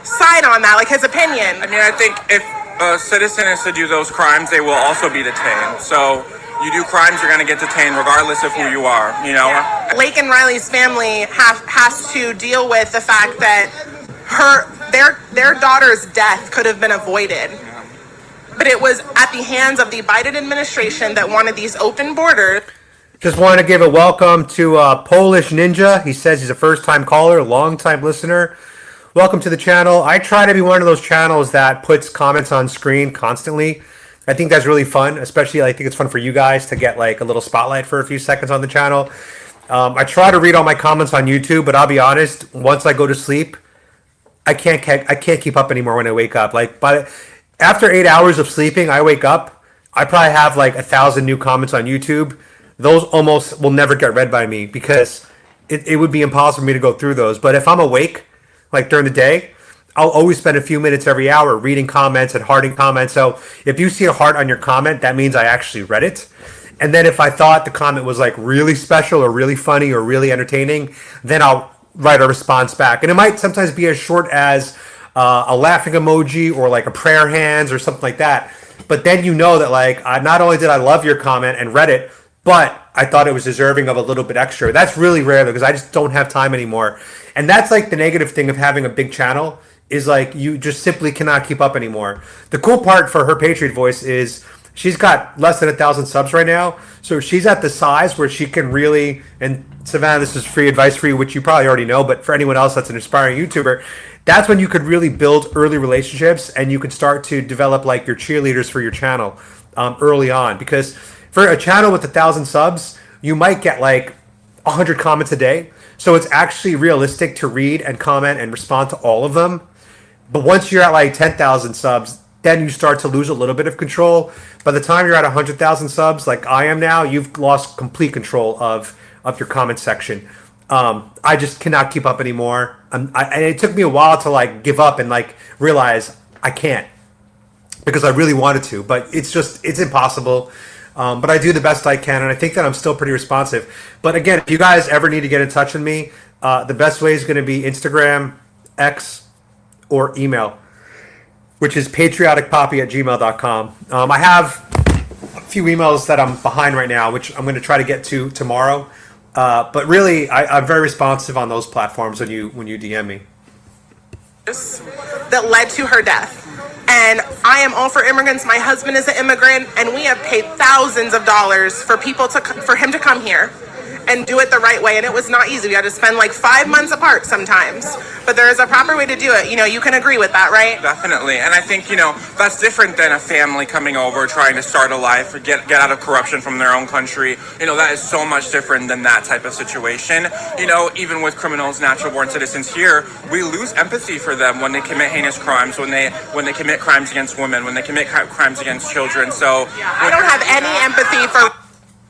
side on that, like his opinion. I mean, I think if a citizen is to do those crimes, they will also be detained. So you do crimes, you're going to get detained regardless of who you are, Yeah. Laken Riley's family has to deal with the fact that their daughter's death could have been avoided. But it was at the hands of the Biden administration that wanted these open borders. Just want to give a welcome to Polish Ninja. He says he's a first-time caller, long-time listener. Welcome to the channel. I try to be one of those channels that puts comments on screen constantly. I think that's really fun, especially I think it's fun for you guys to get like a little spotlight for a few seconds on the channel. I try to read all my comments on YouTube, but I'll be honest, once I go to sleep, I can't keep up anymore when I wake up. After 8 hours of sleeping, I wake up, I probably have like 1,000 new comments on YouTube. Those almost will never get read by me because it would be impossible for me to go through those. But if I'm awake, like during the day, I'll always spend a few minutes every hour reading comments and hearting comments. So if you see a heart on your comment, that means I actually read it. And then if I thought the comment was like really special or really funny or really entertaining, then I'll write a response back. And it might sometimes be as short as a laughing emoji or like a prayer hands or something like that. But then you know that like not only did I love your comment and read it, but I thought it was deserving of a little bit extra. That's really rare though, because I just don't have time anymore. And that's like the negative thing of having a big channel is like you just simply cannot keep up anymore. The cool part for her Patriot Voice is she's got less than 1,000 subs right now. So she's at the size where she can really, and Savannah, this is free advice for you, which you probably already know, but for anyone else that's an aspiring YouTuber, that's when you could really build early relationships and you can start to develop like your cheerleaders for your channel early on. Because for a channel with 1,000 subs, you might get like 100 comments a day. So it's actually realistic to read and comment and respond to all of them. But once you're at like 10,000 subs, then you start to lose a little bit of control. By the time you're at 100,000 subs, like I am now, you've lost complete control of your comment section. I just cannot keep up anymore. And it took me a while to like give up and like realize I can't because I really wanted to, but it's impossible. But I do the best I can, and I think that I'm still pretty responsive. But again, if you guys ever need to get in touch with me, the best way is going to be Instagram, X, or email, which is patrioticpoppy@gmail.com. I have a few emails that I'm behind right now, which I'm going to try to get to tomorrow. But really, I'm very responsive on those platforms when you DM me. That led to her death. And I am all for immigrants. My husband is an immigrant, and we have paid thousands of dollars for him to come here. and do it the right way. And it was not easy. We had to spend like 5 months apart sometimes. But there is a proper way to do it. You can agree with that, right? Definitely. And I think, that's different than a family coming over, trying to start a life, or get out of corruption from their own country. That is so much different than that type of situation. Even with criminals, natural born citizens here, we lose empathy for them when they commit heinous crimes, when they commit crimes against women, when they commit crimes against children. So I don't have any empathy for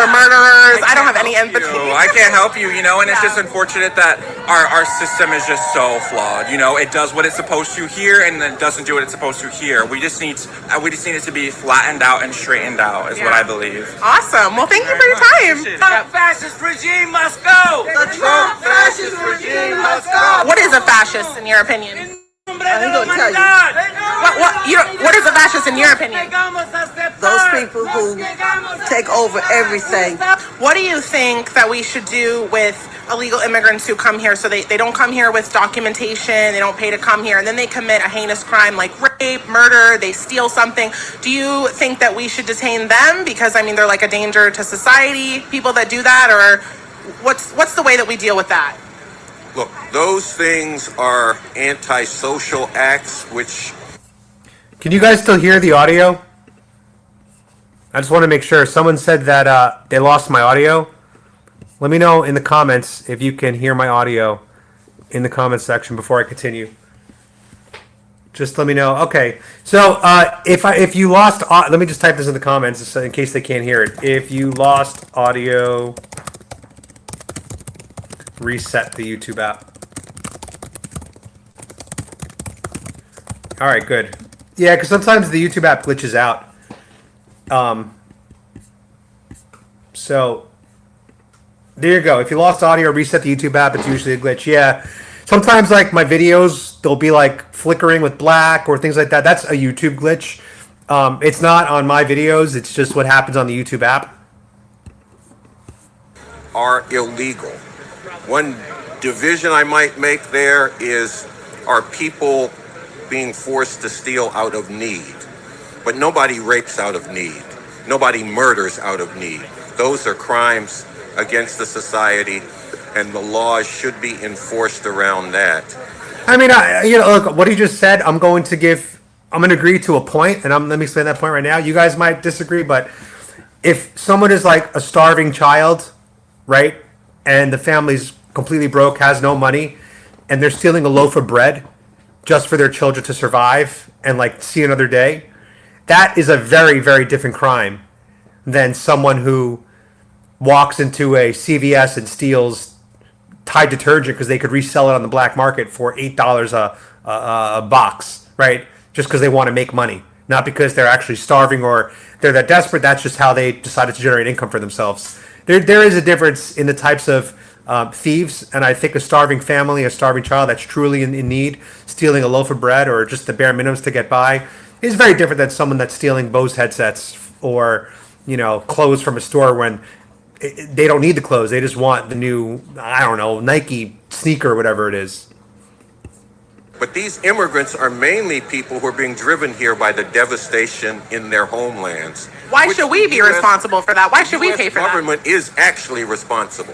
murderers. I don't have any empathy. I can't help you, and it's just unfortunate that our system is just so flawed. It does what it's supposed to here, and then doesn't do what it's supposed to here. We just need it to be flattened out and straightened out, is what I believe. Awesome. Well, thank you for your time. The fascist regime must go. The Trump fascist regime must go. What is a fascist in your opinion? I'm gonna tell you. What is a fascist in your opinion? Those people who take over everything. What do you think that we should do with illegal immigrants who come here? So they don't come here with documentation, they don't pay to come here, and then they commit a heinous crime like rape, murder, they steal something. Do you think that we should detain them because, they're like a danger to society, people that do that? Or what's the way that we deal with that? Look, those things are antisocial acts, which... Can you guys still hear the audio? I just want to make sure. Someone said that they lost my audio. Let me know in the comments if you can hear my audio in the comments section before I continue. Just let me know. Okay, so if you lost... let me just type this in the comments in case they can't hear it. If you lost audio... reset the YouTube app. All right, good. Yeah, because sometimes the YouTube app glitches out. So there you go. If you lost audio, reset the YouTube app. It's usually a glitch. Yeah. Sometimes like my videos, they'll be like flickering with black or things like that. That's a YouTube glitch. It's not on my videos. It's just what happens on the YouTube app. Are illegal. One division I might make there is, are people being forced to steal out of need? But nobody rapes out of need. Nobody murders out of need. Those are crimes against the society, and the laws should be enforced around that. Look, what he just said, I'm going to agree to a point, and let me explain that point right now. You guys might disagree, but if someone is like a starving child, right, and the family's completely broke, has no money, and they're stealing a loaf of bread just for their children to survive and like see another day, that is a very, very different crime than someone who walks into a CVS and steals Tide detergent because they could resell it on the black market for $8 a box, right? Just because they want to make money, not because they're actually starving or they're that desperate. That's just how they decided to generate income for themselves. There is a difference in the types of thieves, and I think a starving family, a starving child that's truly in need, stealing a loaf of bread or just the bare minimums to get by, is very different than someone that's stealing Bose headsets or clothes from a store when they don't need the clothes. They just want the new, Nike sneaker or whatever it is. But these immigrants are mainly people who are being driven here by the devastation in their homelands. Why should we be responsible for that? Why should we pay for that? The government is actually responsible.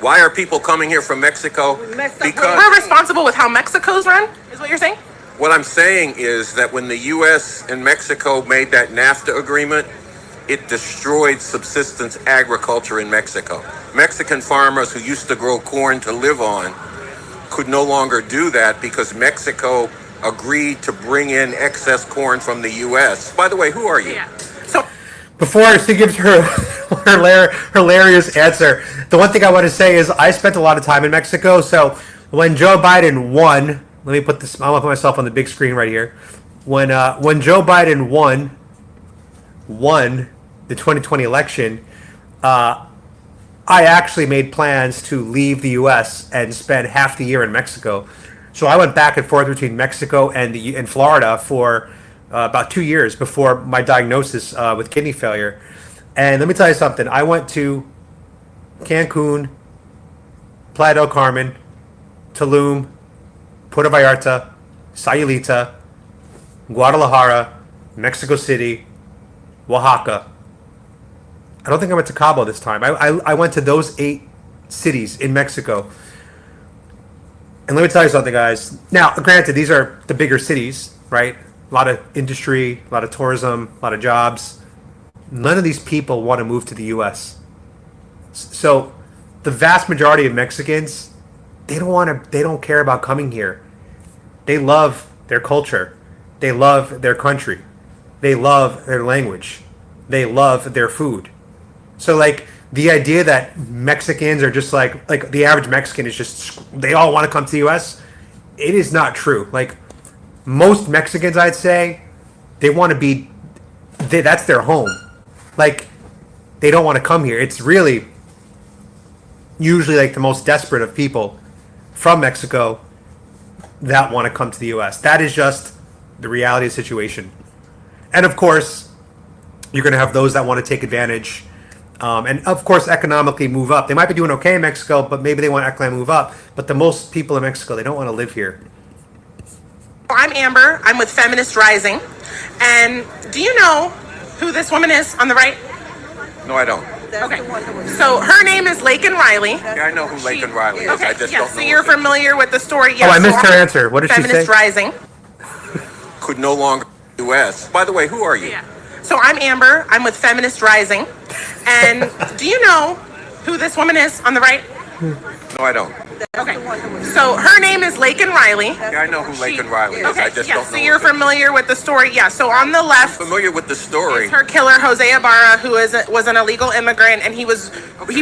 Why are people coming here from Mexico? Because we're responsible with how Mexico's run, is what you're saying? What I'm saying is that when the U.S. and Mexico made that NAFTA agreement, it destroyed subsistence agriculture in Mexico. Mexican farmers who used to grow corn to live on could no longer do that because Mexico agreed to bring in excess corn from the U.S. By the way, who are you? Yeah. So before she gives her hilarious answer, the one thing I want to say is I spent a lot of time in Mexico. So when Joe Biden won, let me put this. I'm gonna put myself on the big screen right here. When Joe Biden won the 2020 election, I actually made plans to leave the U.S. and spend half the year in Mexico. So I went back and forth between Mexico and Florida for about 2 years before my diagnosis with kidney failure. And let me tell you something. I went to Cancun, Playa del Carmen, Tulum, Puerto Vallarta, Sayulita, Guadalajara, Mexico City, Oaxaca. I don't think I went to Cabo this time. I went to those 8 cities in Mexico. And let me tell you something, guys. Now, granted, these are the bigger cities, right? A lot of industry, a lot of tourism, a lot of jobs. None of these people want to move to the U.S. So the vast majority of Mexicans, they don't care about coming here. They love their culture. They love their country. They love their language. They love their food. So like the idea that Mexicans are just like the average Mexican is just, they all want to come to the US, it is not true. Like most Mexicans, I'd say, they want to be, that's their home. Like they don't want to come here. It's really usually like the most desperate of people from Mexico that want to come to the US. That is just the reality of the situation. And of course, you're going to have those that want to take advantage and of course economically move up. They might be doing okay in Mexico, but maybe they want to economically move up. But the most people in Mexico, they don't want to live here. I'm Amber. I'm with Feminist Rising. And do you know who this woman is on the right? No, I don't. Okay. So her name is Laken Riley. Yeah, I know who Laken Riley is. Okay. I just Yeah. don't So know. you're familiar with the story? Oh, I missed her answer. What did she say? Feminist Rising. Could no longer U.S. By the way, who are you? Yeah. So I'm Amber. I'm with Feminist Rising. And do you know who this woman is on the right? No, I don't. Okay. So her name is Laken Riley. Yeah, I know who Laken Riley is. Okay. I just Yeah. don't So know. you're familiar with the story? Yeah. So on the left, familiar with the story. is her killer, Jose Ibarra, who was an illegal immigrant, and he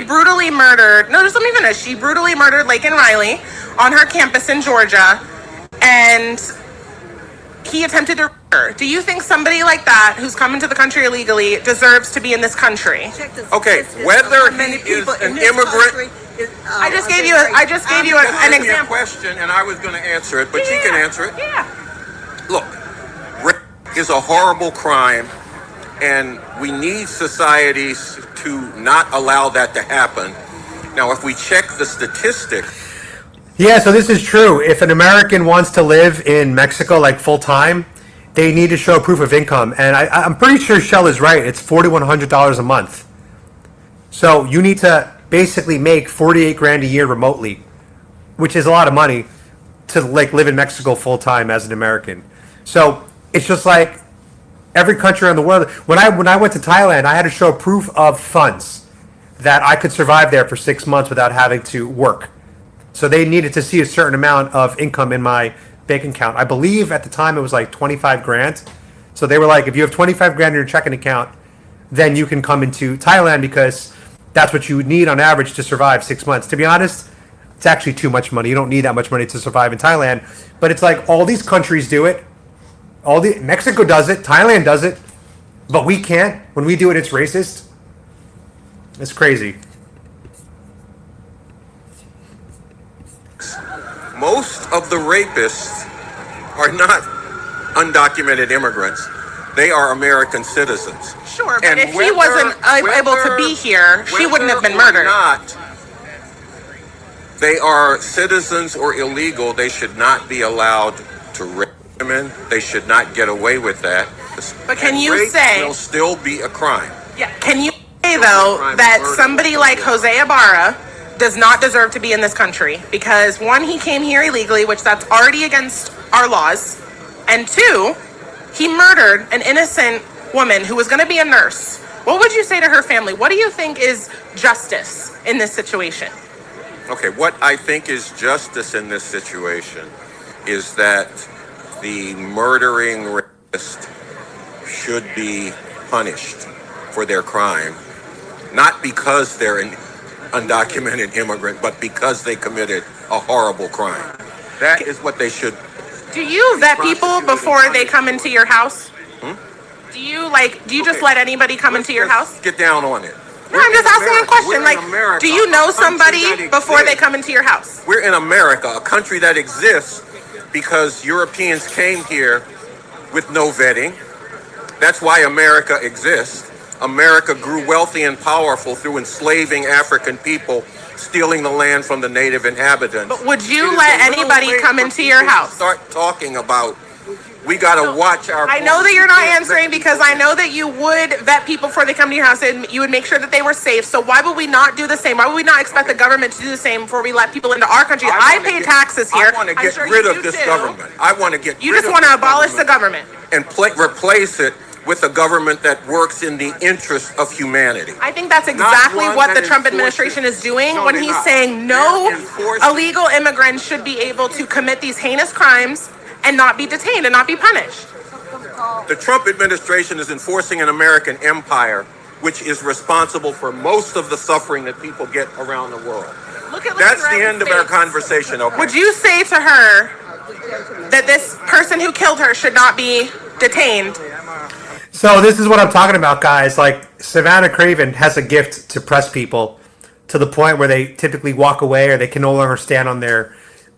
brutally murdered. No, just let me finish. She brutally murdered Laken Riley on her campus in Georgia, and he attempted to murder her. Do you think somebody like that, who's come into the country illegally, deserves to be in this country? Okay, whether he is an immigrant. I just gave you an example. Question, and I was going to answer it, but she can answer it. Yeah. Look, rape is a horrible crime, and we need societies to not allow that to happen. Now, if we check the statistics. Yeah, so this is true. If an American wants to live in Mexico like full time, they need to show proof of income. And I'm pretty sure Shell is right. It's $4,100 a month. So you need to basically make 48 grand a year remotely, which is a lot of money to like live in Mexico full time as an American. So it's just like every country around the world. When I went to Thailand, I had to show proof of funds that I could survive there for 6 months without having to work. So they needed to see a certain amount of income in my bank account. I believe at the time it was like 25 grand. So they were like, if you have 25 grand in your checking account, then you can come into Thailand because that's what you need on average to survive 6 months. To be honest, it's actually too much money. You don't need that much money to survive in Thailand. But it's like all these countries do it. Mexico does it. Thailand does it. But we can't. When we do it, it's racist. It's crazy. Most of the rapists are not undocumented immigrants. They are American citizens. Sure, but if he wasn't able to be here, she wouldn't have been murdered. Not, they are citizens or illegal. They should not be allowed to rape women. They should not get away with that. But can and you rape say... will still be a crime. Yeah, can you say, though, that somebody like Jose Ibarra does not deserve to be in this country? Because one, he came here illegally, which that's already against our laws. And two, he murdered an innocent woman who was going to be a nurse. What would you say to her family? What do you think is justice in this situation? Okay, what I think is justice in this situation is that the murdering rapist should be punished for their crime, not because they're an undocumented immigrant, but because they committed a horrible crime. That is what they should. Do you vet people before they come into your house? Do you just let anybody come into your house? Get down on it. No, I'm just asking a question. Like, do you know somebody before they come into your house? We're in America, a country that exists because Europeans came here with no vetting. That's why America exists. America grew wealthy and powerful through enslaving African people, stealing the land from the native inhabitants. But would you let anybody come into your house? Start talking about We got to watch our. I know that you're not answering because I know that you would vet people before they come to your house and you would make sure that they were safe. So why would we not do the same? Why would we not expect the government to do the same before we let people into our country? I pay taxes here. I want to get rid of this government. I want to get. You just want to abolish the government and replace it with a government that works in the interest of humanity. I think that's exactly what the Trump administration is doing when he's saying no illegal immigrants should be able to commit these heinous crimes and not be detained and not be punished. The Trump administration is enforcing an American empire which is responsible for most of the suffering that people get around the world. That's the end of our conversation, okay? Would you say to her that this person who killed her should not be detained? So this is what I'm talking about, guys. Like, Savannah Craven has a gift to press people to the point where they typically walk away or they can no longer stand on their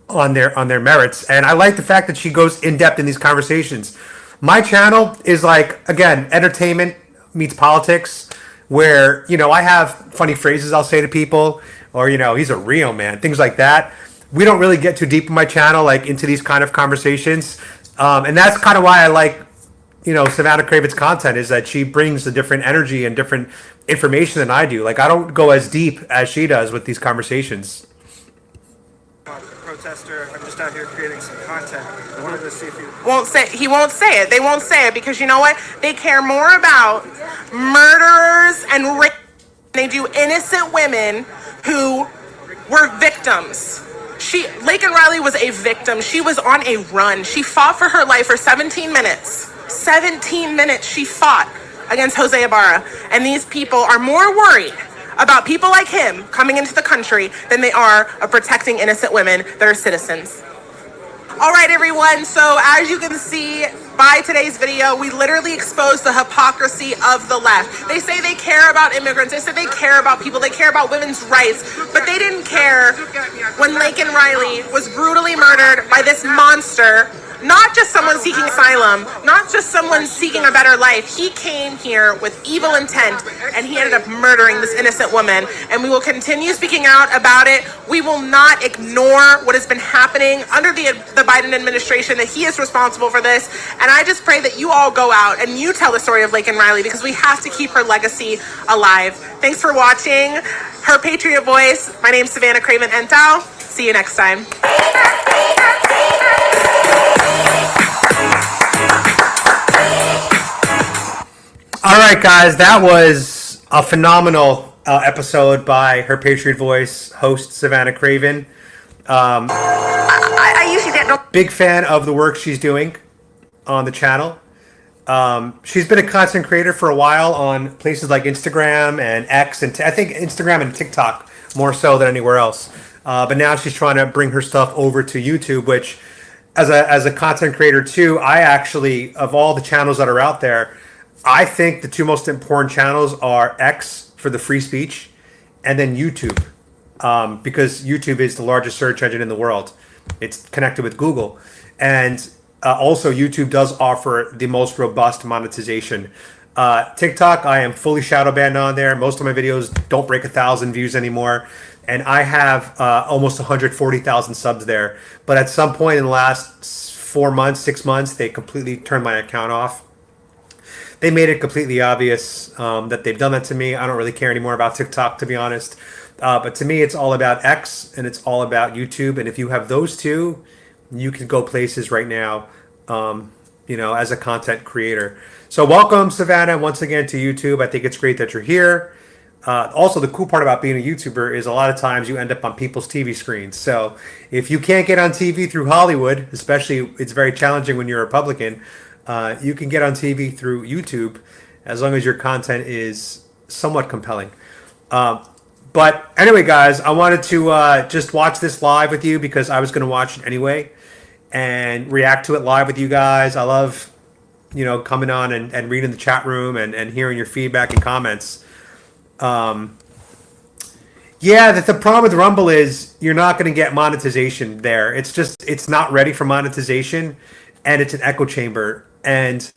merits. And I like the fact that she goes in depth in these conversations. My channel is like, again, entertainment meets politics, where, you know, I have funny phrases I'll say to people, or, you know, he's a real man, things like that. We don't really get too deep in my channel, like into these kind of conversations. And that's kind of why I like, you know, Savannah Craven's content, is that she brings a different energy and different information than I do. Like, I don't go as deep as she does with these conversations. Protester, I'm just out here creating some content. I wanted to see if you he won't say it. They won't say it because you know what? They care more about murderers and rape than they do innocent women who were victims. Laken Riley was a victim. She was on a run. She fought for her life for 17 minutes. 17 minutes she fought against Jose Ibarra. And these people are more worried about people like him coming into the country than they are of protecting innocent women that are citizens. All right, everyone. So as you can see by today's video, we literally exposed the hypocrisy of the left. They say they care about immigrants. They say they care about people. They care about women's rights. But they didn't care when Laken Riley was brutally murdered by this monster. Not just someone seeking asylum, not just someone seeking a better life. He came here with evil intent, and he ended up murdering this innocent woman. And we will continue speaking out about it. We will not ignore what has been happening under the Biden administration, that he is responsible for this. And I just pray that you all go out and you tell the story of Laken Riley, because we have to keep her legacy alive. Thanks for watching Her Patriot Voice. My name's Savannah Craven Entau. See you next time. All right, guys, that was a phenomenal episode by Her Patriot Voice host Savannah Craven. I usually get no. Big fan of the work she's doing on the channel. She's been a content creator for a while on places like Instagram and X, and I think Instagram and TikTok more so than anywhere else. But now she's trying to bring her stuff over to YouTube, which, as a content creator too, I actually, of all the channels that are out there, I think the two most important channels are X for the free speech, and then YouTube, because YouTube is the largest search engine in the world. It's connected with Google, and also YouTube does offer the most robust monetization. TikTok, I am fully shadow banned on there. Most of my videos don't break 1,000 views anymore, and I have almost 140,000 subs there. But at some point in the last 4 months, 6 months, they completely turned my account off. They made it completely obvious that they've done that to me. I don't really care anymore about TikTok, to be honest. But to me, it's all about X and it's all about YouTube. And if you have those two, you can go places right now, you know, as a content creator. So welcome, Savannah, once again to YouTube. I think it's great that you're here. Also, the cool part about being a YouTuber is a lot of times you end up on people's TV screens. So if you can't get on TV through Hollywood, especially it's very challenging when you're a Republican, you can get on TV through YouTube as long as your content is somewhat compelling. But anyway, guys, I wanted to just watch this live with you because I was going to watch it anyway and react to it live with you guys. I love, you know, coming on and reading the chat room and hearing your feedback and comments. Yeah, the problem with Rumble is you're not going to get monetization there. It's just, it's not ready for monetization, and it's an echo chamber. And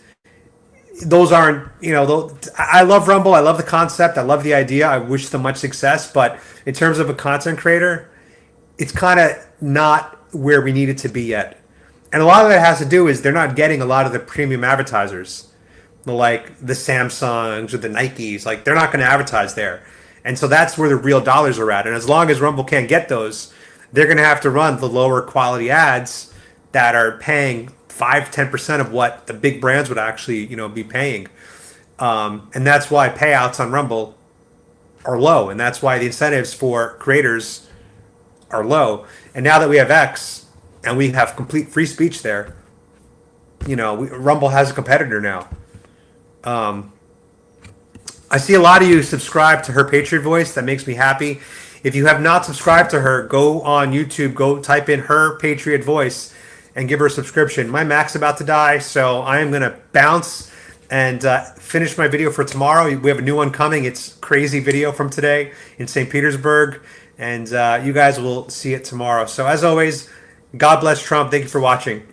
those aren't, you know, I love Rumble. I love the concept. I love the idea. I wish them much success. But in terms of a content creator, it's kind of not where we need it to be yet. And a lot of that has to do is they're not getting a lot of the premium advertisers, like the Samsungs or the Nikes. Like they're not going to advertise there, and so that's where the real dollars are at. And as long as Rumble can't get those, they're going to have to run the lower quality ads that are paying 5-10% of what the big brands would actually be paying. And that's why payouts on Rumble are low, and that's why the incentives for creators are low. And now that we have X and we have complete free speech there, Rumble has a competitor now. I see a lot of you subscribe to Her Patriot Voice. That makes me happy. If you have not subscribed to her, go on YouTube, go type in Her Patriot Voice and give her a subscription. My Mac's about to die, so I am going to bounce and finish my video for tomorrow. We have a new one coming. It's a crazy video from today in St. Petersburg, and you guys will see it tomorrow. So as always, God bless Trump. Thank you for watching.